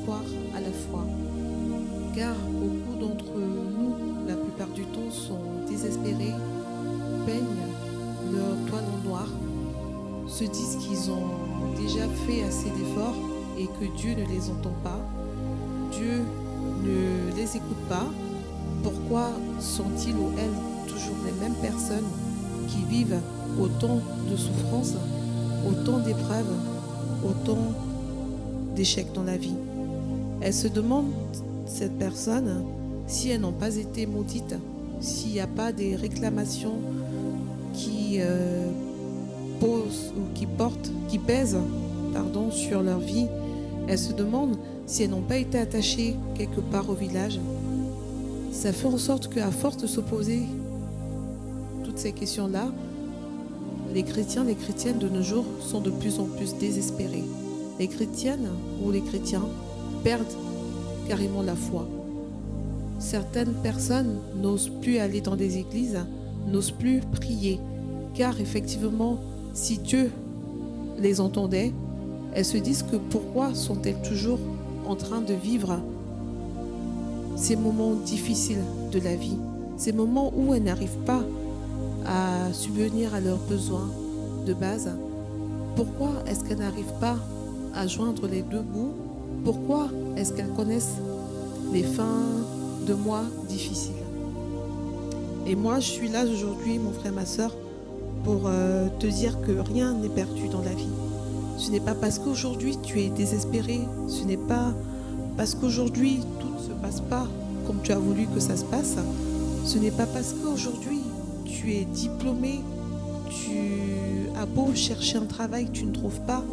espoir à la foi. Car beaucoup d'entre nous, la plupart du temps, sont désespérés, peignent leur toile en noir, se disent qu'ils ont déjà fait assez d'efforts et que Dieu ne les entend pas. Dieu ne les écoute pas. Pourquoi sont-ils ou elles toujours les mêmes personnes qui vivent autant de souffrances, autant d'épreuves, autant d'échecs dans la vie? Elles se demandent, cette personne, si elles n'ont pas été maudites, s'il n'y a pas des réclamations qui posent ou qui pèsent sur leur vie. Elles se demandent si elles n'ont pas été attachées quelque part au village. Ça fait en sorte qu'à force de se poser toutes ces questions-là, les chrétiens, les chrétiennes de nos jours sont de plus en plus désespérés. Les chrétiennes ou les chrétiens perdent carrément la foi. Certaines personnes n'osent plus aller dans des églises, n'osent plus prier, car effectivement, si Dieu les entendait, elles se disent que pourquoi sont-elles toujours en train de vivre ces moments difficiles de la vie, ces moments où elles n'arrivent pas à subvenir à leurs besoins de base. Pourquoi est-ce qu'elles n'arrivent pas à joindre les deux bouts? Pourquoi est-ce qu'elles connaissent les fins de mois difficiles? Et moi, je suis là aujourd'hui, mon frère, ma soeur, pour te dire que rien n'est perdu dans la vie. Ce n'est pas parce qu'aujourd'hui tu es désespéré, ce n'est pas parce qu'aujourd'hui tout ne se passe pas comme tu as voulu que ça se passe, ce n'est pas parce qu'aujourd'hui tu es diplômé, tu as beau chercher un travail que tu ne trouves pas,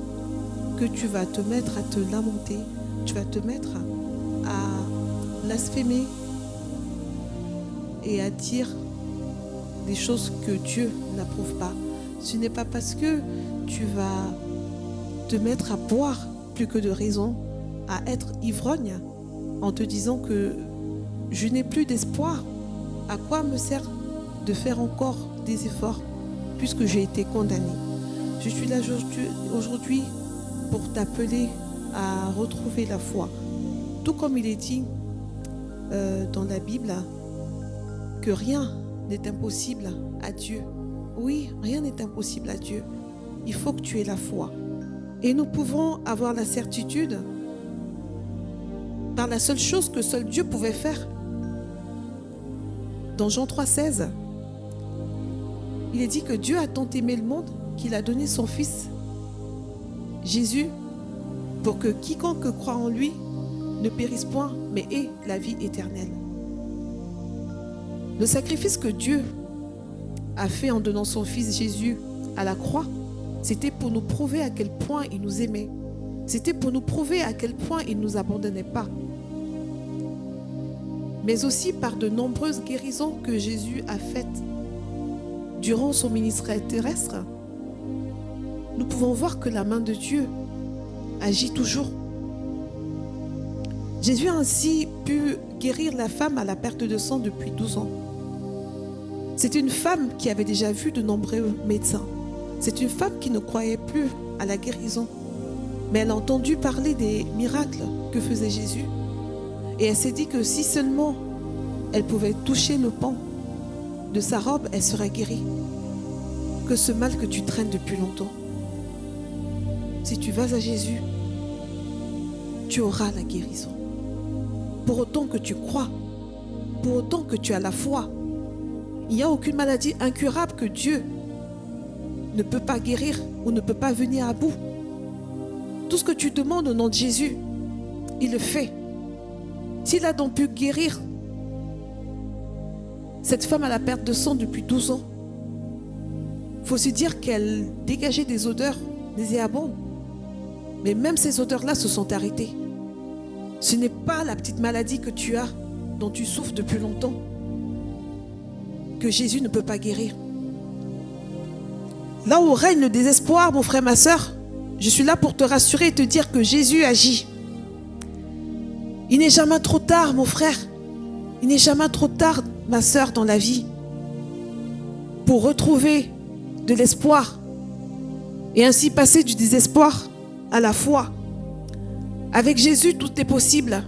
que tu vas te mettre à te lamenter, tu vas te mettre à blasphémer et à dire des choses que Dieu n'approuve pas. Ce n'est pas parce que tu vas te mettre à boire plus que de raison, à être ivrogne en te disant que je n'ai plus d'espoir. À quoi me sert de faire encore des efforts puisque j'ai été condamné? Je suis là aujourd'hui pour t'appeler à retrouver la foi. Tout comme il est dit dans la Bible que rien n'est impossible à Dieu. Oui, rien n'est impossible à Dieu. Il faut que tu aies la foi. Et nous pouvons avoir la certitude par la seule chose que seul Dieu pouvait faire. Dans Jean 3,16, il est dit que Dieu a tant aimé le monde qu'il a donné son Fils, Jésus, pour que quiconque croit en lui ne périsse point, mais ait la vie éternelle. Le sacrifice que Dieu a fait en donnant son Fils Jésus à la croix, c'était pour nous prouver à quel point il nous aimait. C'était pour nous prouver à quel point il ne nous abandonnait pas. Mais aussi par de nombreuses guérisons que Jésus a faites durant son ministère terrestre, nous pouvons voir que la main de Dieu agit toujours. Jésus a ainsi pu guérir la femme à la perte de sang depuis 12 ans. C'est une femme qui avait déjà vu de nombreux médecins. C'est une femme qui ne croyait plus à la guérison. Mais elle a entendu parler des miracles que faisait Jésus. Et elle s'est dit que si seulement elle pouvait toucher le pan de sa robe, elle serait guérie. Que ce mal que tu traînes depuis longtemps, si tu vas à Jésus, tu auras la guérison. Pour autant que tu crois, pour autant que tu as la foi, il n'y a aucune maladie incurable que Dieu ne peut pas guérir ou ne peut pas venir à bout. Tout ce que tu demandes au nom de Jésus, il le fait. S'il a donc pu guérir cette femme à la perte de sang depuis 12 ans, il faut se dire qu'elle dégageait des odeurs nauséabondes. Mais même ces odeurs-là se sont arrêtées. Ce n'est pas la petite maladie que tu as, dont tu souffres depuis longtemps, que Jésus ne peut pas guérir. Là où règne le désespoir, mon frère, ma soeur, je suis là pour te rassurer et te dire que Jésus agit. Il n'est jamais trop tard, mon frère. Il n'est jamais trop tard, ma soeur, dans la vie, pour retrouver de l'espoir et ainsi passer du désespoir à la foi. Avec Jésus, tout est possible.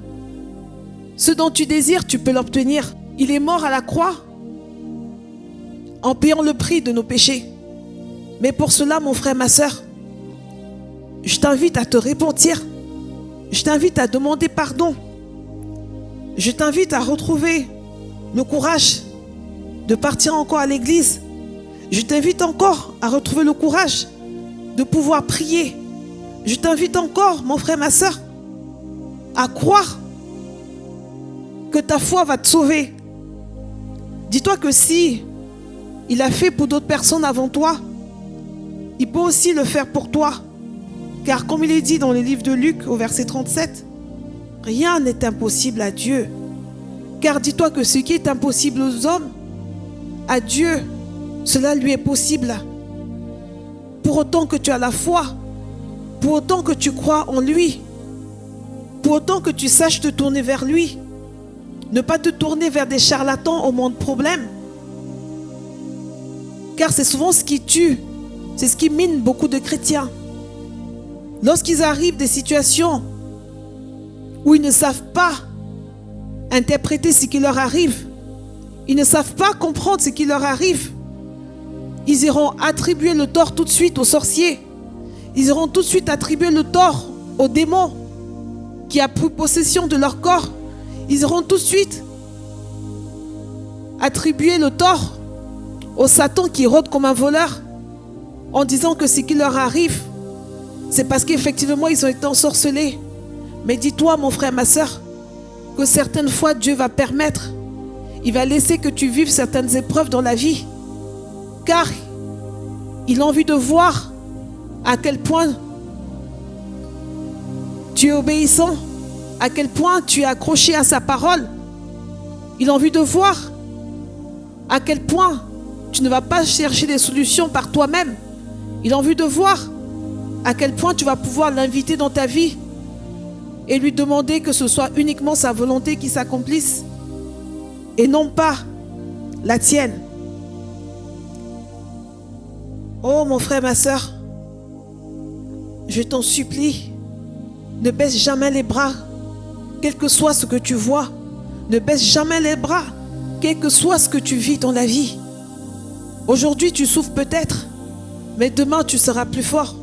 Ce dont tu désires, tu peux l'obtenir. Il est mort à la croix en payant le prix de nos péchés. Mais pour cela, mon frère, ma soeur, je t'invite à te repentir. Je t'invite à demander pardon. Je t'invite à retrouver le courage de partir encore à l'église. Je t'invite encore à retrouver le courage de pouvoir prier. Je t'invite encore, mon frère, ma soeur, à croire que ta foi va te sauver. Dis-toi que si il a fait pour d'autres personnes avant toi, il peut aussi le faire pour toi. Car comme il est dit dans le livre de Luc au verset 37, rien n'est impossible à Dieu. Car dis-toi que ce qui est impossible aux hommes, à Dieu, cela lui est possible. Pour autant que tu as la foi, pour autant que tu crois en lui, pour autant que tu saches te tourner vers lui, ne pas te tourner vers des charlatans au moins de problèmes. Car c'est souvent ce qui tue, c'est ce qui mine beaucoup de chrétiens. Lorsqu'ils arrivent des situations où ils ne savent pas interpréter ce qui leur arrive, ils ne savent pas comprendre ce qui leur arrive, ils iront attribuer le tort tout de suite aux sorciers. Ils iront tout de suite attribuer le tort au démon qui a pris possession de leur corps. Ils iront tout de suite attribuer le tort au Satan qui rôde comme un voleur en disant que ce qui leur arrive, c'est parce qu'effectivement ils ont été ensorcelés. Mais dis-toi, mon frère, ma soeur, que certaines fois Dieu va permettre, il va laisser que tu vives certaines épreuves dans la vie. Car il a envie de voir à quel point tu es obéissant, à quel point tu es accroché à sa parole. Il a envie de voir à quel point tu ne vas pas chercher des solutions par toi-même. Il a envie de voir à quel point tu vas pouvoir l'inviter dans ta vie et lui demander que ce soit uniquement sa volonté qui s'accomplisse et non pas la tienne. Oh mon frère, ma soeur, je t'en supplie, ne baisse jamais les bras, quel que soit ce que tu vois. Ne baisse jamais les bras, quel que soit ce que tu vis dans la vie. Aujourd'hui, tu souffres peut-être, mais demain, tu seras plus fort.